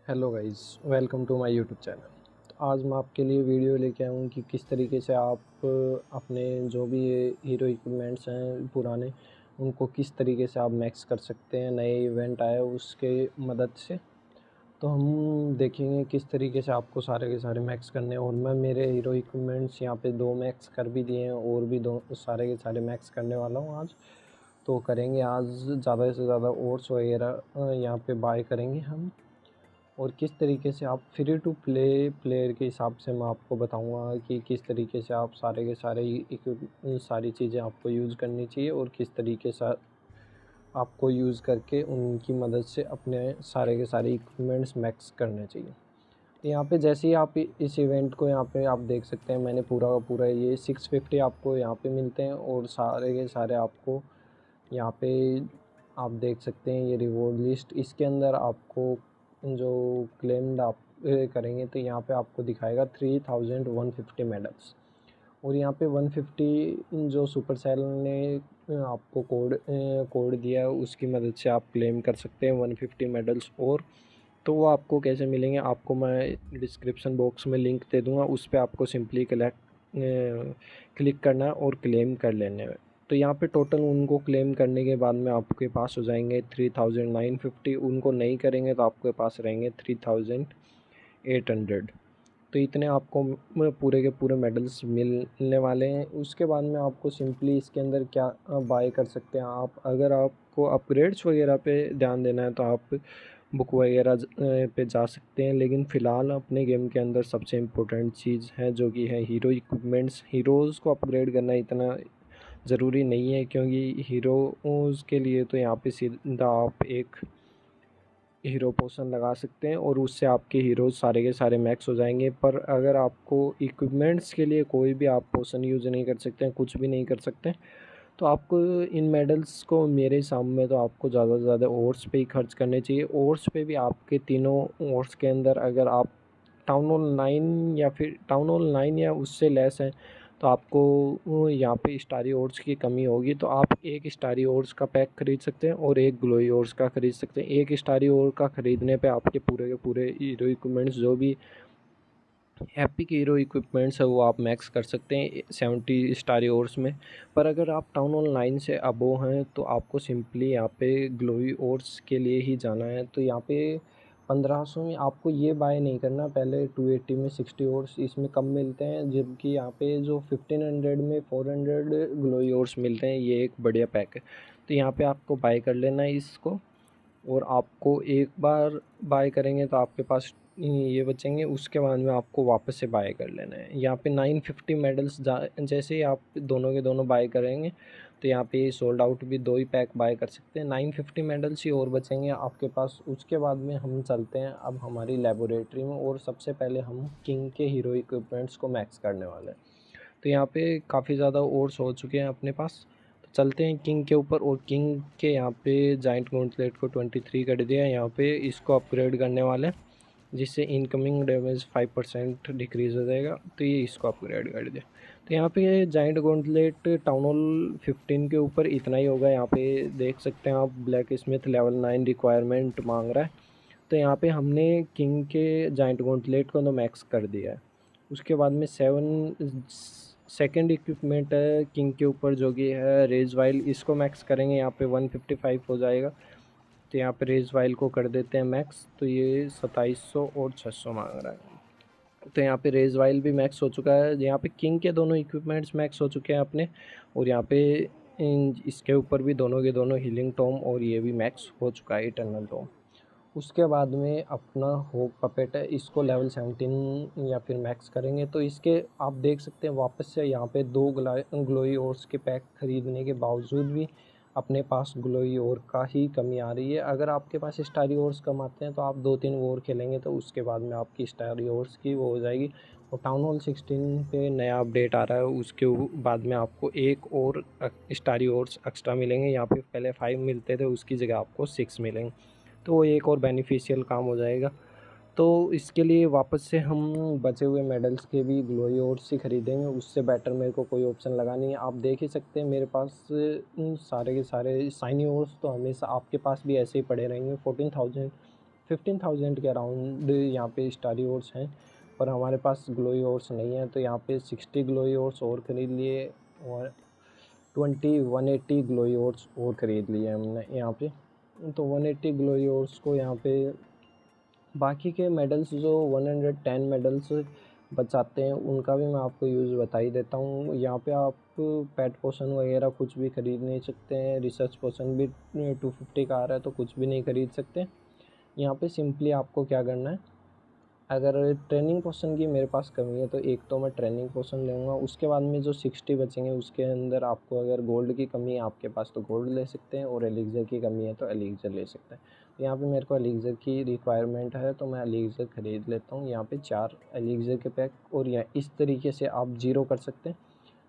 Hello guys, welcome to my YouTube channel. तो आज मैं आपके लिए वीडियो लेके आया हूँ कि किस तरीके से आप अपने जो भी हीरो इक्विपमेंट्स हैं पुराने, उनको किस तरीके से आप मैक्स कर सकते हैं। नए इवेंट आए उसके मदद से तो हम देखेंगे किस तरीके से आपको सारे के सारे मैक्स करने हैं। और मैं मेरे हीरो इक्विपमेंट्स यहाँ पे 2 मैक्स कर भी दिए हैं और भी दो सारे के सारे मैक्स करने वाला हूँ आज। तो करेंगे आज ज़्यादा से ज़्यादा ओर्स वगैरह यहाँ पे बाय करेंगे हम। और किस तरीके से आप फ्री टू प्ले प्लेयर के हिसाब से मैं आपको बताऊंगा कि किस तरीके से आप सारे के सारे सारी चीज़ें आपको यूज़ करनी चाहिए और किस तरीके से आपको यूज़ करके उनकी मदद से अपने सारे के सारे इक्विपमेंट्स मैक्स करने चाहिए। तो यहाँ पे जैसे ही आप इस इवेंट को यहाँ पे आप देख सकते हैं, मैंने पूरा का पूरा ये 650 आपको यहाँ पे मिलते हैं और सारे के सारे आपको यहाँ पे आप देख सकते हैं ये रिवॉर्ड लिस्ट। इसके अंदर आपको जो क्लेम्ड आप करेंगे तो यहाँ पे आपको दिखाएगा 3150 मेडल्स। और यहाँ पे 150 जो सुपरसेल ने आपको कोड दिया है उसकी मदद से आप क्लेम कर सकते हैं 150 मेडल्स। और तो वो आपको कैसे मिलेंगे, आपको मैं डिस्क्रिप्शन बॉक्स में लिंक दे दूँगा, उस पर आपको सिंपली क्लिक करना है और क्लेम कर लेने हैं। तो यहाँ पे टोटल उनको क्लेम करने के बाद में आपके पास हो जाएंगे 3950। उनको नहीं करेंगे तो आपके पास रहेंगे 3800। तो इतने आपको पूरे के पूरे मेडल्स मिलने वाले हैं। उसके बाद में आपको सिंपली इसके अंदर क्या बाय कर सकते हैं आप। अगर आपको अपग्रेड्स वगैरह पे ध्यान देना है तो आप बुक वगैरह पे जा सकते हैं, लेकिन फ़िलहाल अपने गेम के अंदर सबसे इम्पोर्टेंट चीज़ है जो कि है हीरो इक्विपमेंट्स। हीरोज़ को अपग्रेड करना इतना ज़रूरी नहीं है, क्योंकि हीरोज़ के लिए तो यहाँ पे सीधा आप एक हीरो पोशन लगा सकते हैं और उससे आपके हीरोज़ सारे के सारे मैक्स हो जाएंगे। पर अगर आपको इक्विपमेंट्स के लिए कोई भी आप पोशन यूज़ नहीं कर सकते हैं, कुछ भी नहीं कर सकते, तो आपको इन मेडल्स को मेरे हिसाब में तो आपको ज़्यादा से ज़्यादा ओर्स पे ही खर्च करने चाहिए। ओर्स पे भी आपके तीनों ओर्स के अंदर अगर आप टाउन हॉल 9 या फिर टाउन हॉल 9 या उससे लेस है तो आपको यहाँ पे स्टारी ओर्स की कमी होगी। तो आप एक स्टारी ओर्स का पैक खरीद सकते हैं और एक ग्लोई ओर्स का खरीद सकते हैं। एक स्टारी ओर का ख़रीदने पे आपके पूरे के पूरे हीरो इक्विपमेंट्स जो भी एपिक हीरो इक्विपमेंट्स है वो आप मैक्स कर सकते हैं 70 स्टारी ओर्स में। पर अगर आप टाउन हॉल 9 से अबोव हैं तो आपको सिंपली यहाँ पे ग्लोई ओर्स के लिए ही जाना है। तो यहाँ पे 1500 में आपको ये बाय नहीं करना, पहले 280 में 60 ओर्स इसमें कम मिलते हैं, जबकि यहाँ पे जो 1500 में 400 ग्लोई ओर्स मिलते हैं, ये एक बढ़िया पैक है। तो यहाँ पे आपको बाय कर लेना है इसको। और आपको एक बार बाय करेंगे तो आपके पास ये बचेंगे, उसके बाद में आपको वापस से बाय कर लेना है। यहाँ पे 950 मेडल्स जैसे ही आप दोनों के दोनों बाय करेंगे तो यहाँ पे सोल्ड आउट भी 2 ही पैक बाय कर सकते हैं। 950 मेडल्स ही और बचेंगे आपके पास। उसके बाद में हम चलते हैं अब हमारी लेबोरेटरी में और सबसे पहले हम किंग के हीरो इक्विपमेंट्स को मैक्स करने वाले हैं। तो यहाँ पे काफ़ी ज़्यादा ओर्स हो चुके हैं अपने पास। तो चलते हैं किंग के ऊपर। और किंग के यहाँ पे जाइंट गॉन्टलेट को 23 कर दिया है। यहाँ पे इसको अपग्रेड करने वाले हैं जिससे इनकमिंग डैमेज 5% डिक्रीज़ हो जाएगा। तो ये इसको अपग्रेड कर दिया। तो यहाँ पे जाइंट गॉन्टलेट टाउन हॉल 15 के ऊपर इतना ही होगा। यहाँ पे देख सकते हैं आप ब्लैक स्मिथ लेवल 9 रिक्वायरमेंट मांग रहा है। तो यहाँ पे हमने किंग के जाइंट गॉन्टलेट को तो मैक्स कर दिया है। उसके बाद में 7 सेकंड इक्विपमेंट है किंग के ऊपर जो कि है रेज वाइल, इसको मैक्स करेंगे। यहाँ पे 155 हो जाएगा। तो यहाँ पे रेज वाइल को कर देते हैं मैक्स। तो ये 2700 और 600 मांग रहा है। तो यहाँ पे रेज वाइल भी मैक्स हो चुका है। यहाँ पे किंग के दोनों इक्विपमेंट्स मैक्स हो चुके हैं अपने। और यहाँ पे इसके ऊपर भी दोनों के दोनों हीलिंग टॉम और ये भी मैक्स हो चुका है इटर्नल टॉम। उसके बाद में अपना होग पपेट है, इसको लेवल 17 या फिर मैक्स करेंगे। तो इसके आप देख सकते हैं वापस से यहाँ पे 2 ग्लोई ओर्स के पैक खरीदने के बावजूद भी अपने पास ग्लोई ओर का ही कमी आ रही है। अगर आपके पास स्टारी ओर्स कम आते हैं तो आप 2-3 ओर खेलेंगे तो उसके बाद में आपकी स्टारी ओर्स की वो हो जाएगी। और टाउन हॉल 16 पे नया अपडेट आ रहा है, उसके बाद में आपको एक और स्टारी ओर्स एक्स्ट्रा मिलेंगे। यहाँ पे पहले 5 मिलते थे, उसकी जगह आपको 6 मिलेंगे। तो वो एक और बेनिफिशियल काम हो जाएगा। तो इसके लिए वापस से हम बचे हुए मेडल्स के भी ग्लोई ओर्स ही खरीदेंगे, उससे बेटर मेरे को कोई ऑप्शन लगा नहीं है। आप देख ही सकते हैं मेरे पास सारे के सारे शाइनी ओर्स तो हमेशा आपके पास भी ऐसे ही पड़े रहेंगे। 14,000 15,000 के अराउंड यहाँ पे स्टारी ओर्स हैं, पर हमारे पास ग्लोई ओर्स नहीं है। तो यहाँ पे 60 ग्लोई ओर्स और ख़रीद लिए और 180 ग्लोई ओर्स और ख़रीद लिए हमने यहाँ पे। तो 180 ग्लोई ओर्स को यहाँ पे बाकी के मेडल्स जो 110 मेडल्स बचाते हैं उनका भी मैं आपको यूज़ बता ही देता हूँ। यहाँ पे आप पेट पोशन वगैरह कुछ भी ख़रीद नहीं सकते हैं। रिसर्च पोशन भी 250 का आ रहा है तो कुछ भी नहीं ख़रीद सकते। यहाँ पे सिंपली आपको क्या करना है, अगर ट्रेनिंग पोशन की मेरे पास कमी है तो एक तो मैं ट्रेनिंग पोशन लूँगा, उसके बाद में जो 60 बचेंगे उसके अंदर आपको अगर गोल्ड की कमी है आपके पास तो गोल्ड ले सकते हैं, और एलिक्ज़र की कमी है तो एलिक्ज़र ले सकते हैं। तो यहाँ पे मेरे को एलिक्ज़र की रिक्वायरमेंट है तो मैं एलिक्ज़र ख़रीद लेता हूँ। यहाँ पे 4 एलिक्ज़र के पैक, और यहाँ इस तरीके से आप 0 कर सकते हैं।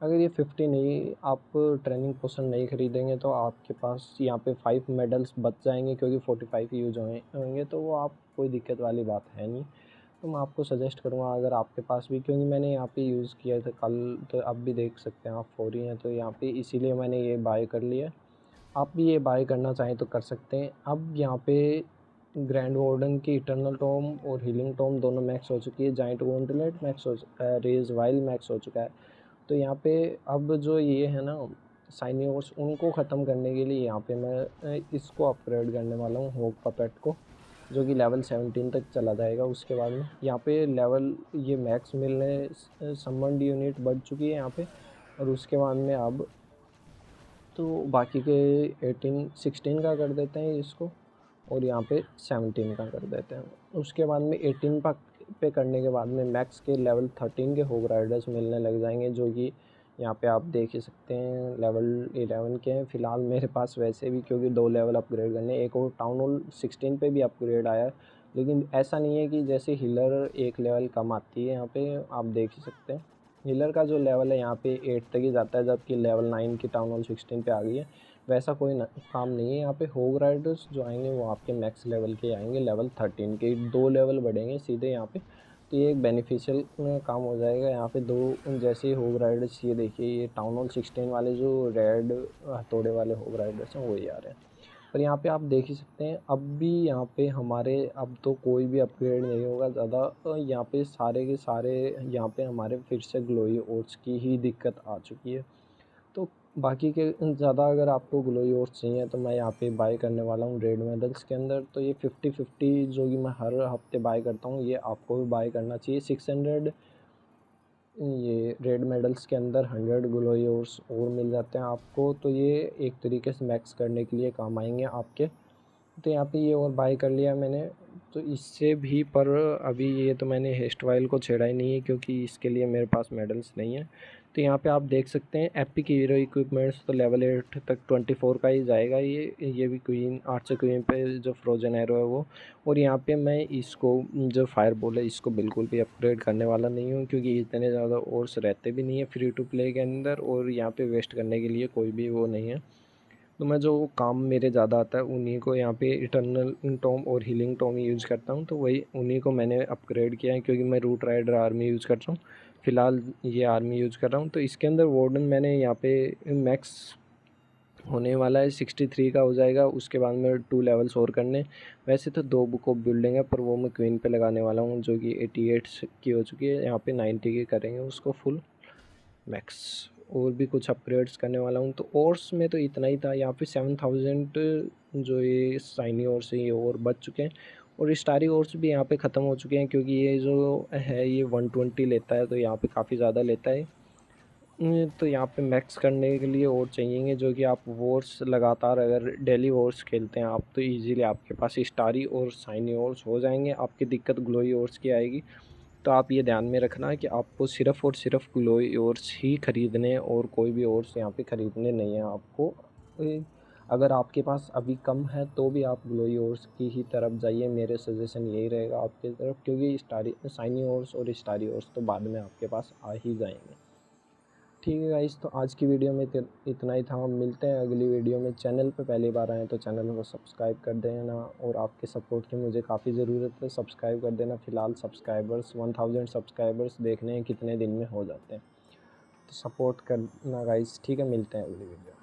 अगर ये 50 नहीं, आप ट्रेनिंग पोशन नहीं ख़रीदेंगे तो आपके पास यहाँ पे 5 मेडल्स बच जाएंगे, क्योंकि 45 यूज होंगे तो वो आप कोई दिक्कत वाली बात है नहीं। तो मैं आपको सजेस्ट करूँगा अगर आपके पास भी, क्योंकि मैंने यहाँ पे यूज़ किया था कल, तो अब भी देख सकते हैं आप 4 ही हैं, तो यहाँ पे इसीलिए मैंने ये बाय कर लिया। आप भी ये बाय करना चाहें तो कर सकते हैं। अब यहाँ पे ग्रैंड वार्डन की इटर्नल टॉम और हीलिंग टॉम दोनों मैक्स हो चुकी है, जाइंट गॉन्टलेट मैक्स हो चुका है, रेज वाइल मैक्स हो चुका है। तो यहाँ पे अब जो ये है ना साइनी ओर्स, उनको ख़त्म करने के लिए यहाँ पे मैं इसको अपग्रेड करने वाला हूँ, होग पपेट को, जो कि लेवल 17 तक चला जाएगा। उसके बाद में यहाँ पे लेवल ये मैक्स मिलने समन्ड यूनिट बढ़ चुकी है यहाँ पे, और उसके बाद में अब तो बाकी के 16 का कर देते हैं इसको, और यहाँ पे 17 का कर देते हैं। उसके बाद में 18 पे करने के बाद में मैक्स के लेवल 13 के होग राइडर्स मिलने लग जाएंगे, जो कि यहाँ पे आप देख ही सकते हैं लेवल 11 के हैं फ़िलहाल मेरे पास वैसे भी, क्योंकि 2 लेवल अपग्रेड करने, एक और टाउन हॉल 16 पे भी अपग्रेड आया है। लेकिन ऐसा नहीं है कि जैसे हीलर एक लेवल कम आती है, यहाँ पे आप देख ही सकते हैं हीलर का जो लेवल है यहाँ पे 8 तक ही जाता है, जबकि लेवल 9 की टाउन हॉल 16 पे आ गई है। वैसा कोई काम नहीं है यहाँ पे। होग राइडर्स जो आएंगे वो आपके मैक्स लेवल के आएंगे, लेवल 13 के 2 लेवल बढ़ेंगे सीधे यहाँ पे। तो ये एक बेनिफिशियल काम हो जाएगा यहाँ पे। 2 जैसे ही होग राइडर्स, ये देखिए ये टाउन हॉल 16 वाले जो रेड हथौड़े वाले होग राइडर्स हैं वही आ रहे हैं। पर यहाँ पे आप देख ही सकते हैं अब भी यहाँ पे हमारे अब तो कोई भी अपग्रेड नहीं होगा ज़्यादा। यहाँ पे सारे के सारे यहाँ पे हमारे फिर से ग्लोई ओर्स की ही दिक्कत आ चुकी है। तो बाकी के ज़्यादा अगर आपको ग्लोई ओर्स चाहिए तो मैं यहाँ पे बाय करने वाला हूँ रेड मेडल्स के अंदर। तो ये 50-50 जो कि मैं हर हफ्ते बाय करता हूँ, ये आपको भी बाय करना चाहिए। 600 ये रेड मेडल्स के अंदर 100 ग्लोई ओर्स और मिल जाते हैं आपको, तो ये एक तरीके से मैक्स करने के लिए काम आएंगे आपके। तो यहाँ पे ये और बाय कर लिया मैंने। तो इससे भी, पर अभी ये तो मैंने हेयर स्टाइल को छेड़ा ही नहीं है, क्योंकि इसके लिए मेरे पास मेडल्स नहीं है। तो यहाँ पे आप देख सकते हैं एपिक हीरो इक्विपमेंट्स तो लेवल 8 तक 24 का ही जाएगा। ये भी क्वीन आर्चर क्वीन पे जो फ्रोजन एरो है वो। और यहाँ पे मैं इसको जो फायर बॉल है इसको बिल्कुल भी अपग्रेड करने वाला नहीं हूँ, क्योंकि इतने ज़्यादा ओर्स रहते भी नहीं है फ्री टू प्ले के अंदर, और यहाँ पे वेस्ट करने के लिए कोई भी वो नहीं है। तो मैं जो काम मेरे ज़्यादा आता है उन्हीं को यहाँ पे इटर्नल टॉम और हीलिंग टॉम यूज़ करता हूँ। तो वही उन्हीं को मैंने अपग्रेड किया है, क्योंकि मैं रूट राइडर आर्मी यूज़ करता हूँ फ़िलहाल, ये आर्मी यूज़ कर रहा हूँ। तो इसके अंदर वार्डन मैंने यहाँ पे मैक्स होने वाला है 63 का हो जाएगा। उसके बाद में 2 लेवल्स और करने। वैसे तो 2 बुक ऑफ बिल्डिंग है, पर वो मैं क्वीन पे लगाने वाला हूँ, जो कि 88 की हो चुकी है। यहाँ पे 90 की करेंगे उसको फुल मैक्स। और भी कुछ अपग्रेड्स करने वाला हूँ। तो ओर्स में तो इतना ही था। यहाँ पे 7000 जो ये साइनी ओर्स है ये और बच चुके हैं, और स्टारी ओर्स भी यहाँ पे ख़त्म हो चुके हैं, क्योंकि ये जो है ये 120 लेता है, तो यहाँ पे काफ़ी ज़्यादा लेता है। तो यहाँ पे मैक्स करने के लिए और चाहिए, जो कि आप वॉर्स लगातार अगर डेली वॉर्स खेलते हैं आप, तो इजीली आपके पास स्टारी और साइनी ओर्स हो जाएंगे। आपकी दिक्कत ग्लोई ओर्स की आएगी। तो आप ये ध्यान में रखना कि आपको सिर्फ़ और सिर्फ ग्लोई ओर्स ही ख़रीदने हैं, और कोई भी ओर्स यहाँ पे ख़रीदने नहीं है आपको। अगर आपके पास अभी कम है तो भी आप ग्लोई ओर्स की ही तरफ जाइए, मेरे सजेशन यही रहेगा आपकी तरफ, क्योंकि स्टारी साइनी ओर्स और स्टारी ओर्स तो बाद में आपके पास आ ही जाएंगे। ठीक है गाइस, तो आज की वीडियो में इतना ही था। हम मिलते हैं अगली वीडियो में। चैनल पे पहली बार आए तो चैनल को सब्सक्राइब कर देना, और आपके सपोर्ट की मुझे काफ़ी ज़रूरत है। सब्सक्राइब कर देना। फ़िलहाल सब्सक्राइबर्स 1000 सब्सक्राइबर्स देखने हैं कितने दिन में हो जाते हैं, तो सपोर्ट करना गाइस। ठीक है, मिलते हैं अगली वीडियो।